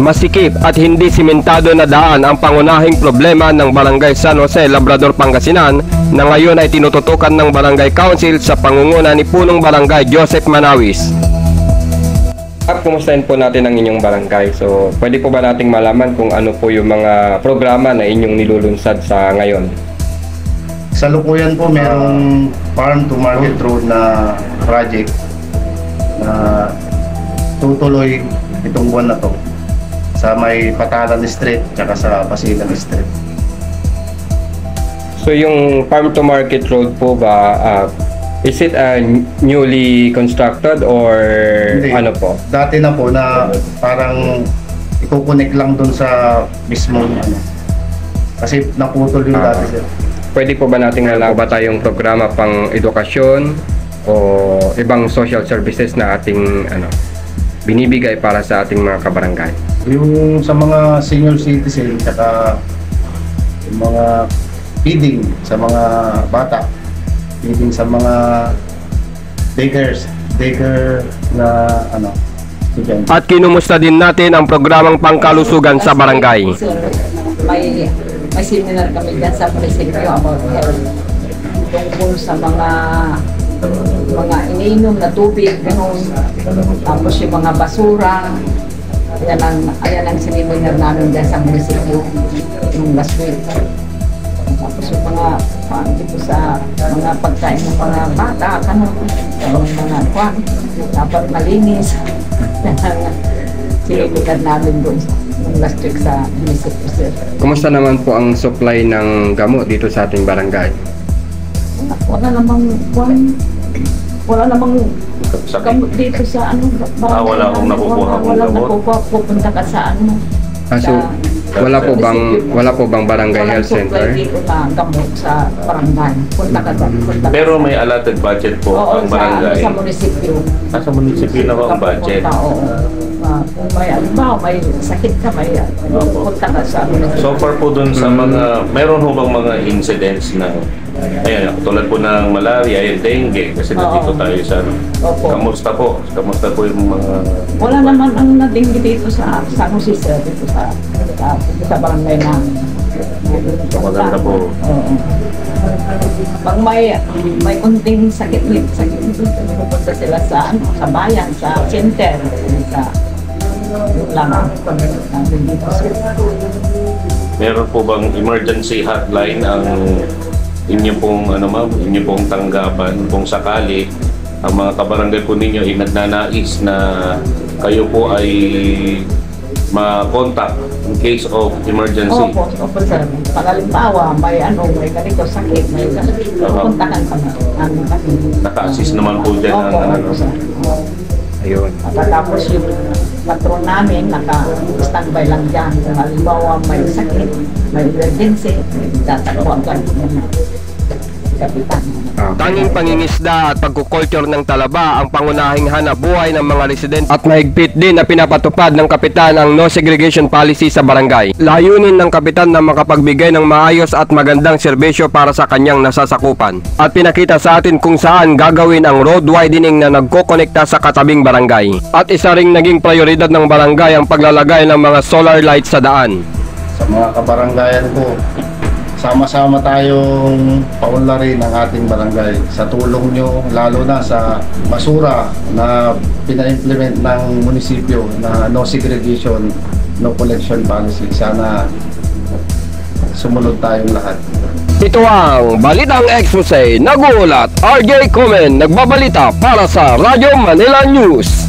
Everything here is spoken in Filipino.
masikip at hindi simentado na daan ang pangunahing problema ng Barangay San Jose, Labrador, Pangasinan na ngayon ay tinututukan ng Barangay Council sa pangunguna ni Punong Barangay Joseph Manawis. At kumustahin po natin ang inyong barangay. So, pwede po ba nating malaman kung ano po yung mga programa na inyong nilulunsad sa ngayon? Sa lukuyan po, merong farm to market road na project na tutuloy itong buwan na to sa may Patalan Street tsaka sa Basilan Street. So, yung farm to market road po ba, is it newly constructed or Hindi. ano po? Dati na po na parang ikukunik lang dun sa mismong ano. Kasi naputol yung dati sir. Pwede po ba nating malaman ba tayong programa pang edukasyon o ibang social services na ating binibigay para sa ating mga kabarangay? Yung sa mga senior citizen tsaka yung mga feeding sa mga bata, feeding sa mga daycare na estudyante. At kinumusta din natin ang programang pangkalusugan sa barangay. May seminar kami dyan sa munisipyo about health tungkol sa mga iniinom na tubig, ganun. Tapos yung mga basura. Ayan ang seminar namin dyan sa munisipyo nung last week. Tapos yung mga dito sa mga pagkain ng mga bata, yung mga kwan, dapat malinis. Seminar namin doon nung last week sa munisipyo. Kumusta naman po ang supply ng gamot dito sa ating barangay? Wala namang gamot dito sa barangay. Wala akong nakukuha kong Wala gamot. nakukuha, pupunta ka sa Wala po bang barangay health center? Walang supply dito na gamot sa barangay. Punta ka doon. Pero may allotted budget po ang barangay. Sa munisipyo. Sa munisipyo na po ang budget. Kung may may sakit ka, punta ka sa munisipyo. So far po dun sa meron ho bang mga incidents na, tulad po ng malaria, yung dengue, kasi nandito tayo sa Opo. Kamusta po yung mga... Wala naman ang nadinggi dito sa San Jose, sir, dito sa barangay namin. Maganda po. Oo. Pag may kunting sakit dito, pupunta sila sa bayan, sa center, sa dito sila. Meron po bang emergency hotline ang inyo pong inyo pong tanggapan kung sakali ang mga kabarangay po ninyo ay nagnanais na kayo po ay ma-contact in case of emergency? Opo, sir. Pag halimbawa, may ganito sakit, may pupuntahan kami. Naka-assist naman po dyan ang sir. Ayun. Tapos yung patron namin, naka-standby lang dyan. Kung halimbawa may sakit, may emergency, tatakbo agad yung kapitan. Tanging pangingisda at pagkukulture ng talaba ang pangunahing hanapbuhay ng mga residente at mahigpit din na pinapatupad ng kapitan ang no segregation policy sa barangay. Layunin ng kapitan na makapagbigay ng maayos at magandang serbisyo para sa kanyang nasasakupan. At pinakita sa atin kung saan gagawin ang road widening na nagkokonekta sa katabing barangay. At isa ring naging prioridad ng barangay ang paglalagay ng mga solar lights sa daan. Sa mga kabarangayan ko, sama-sama tayong paunlarin ng ating barangay sa tulong nyo, lalo na sa basura na pina-implement ng munisipyo na no segregation, no collection policy. Sana sumunod tayong lahat. Ito ang Balitang Expose. Nagulat, RJ Komen, nagbabalita para sa Radyo Manila News.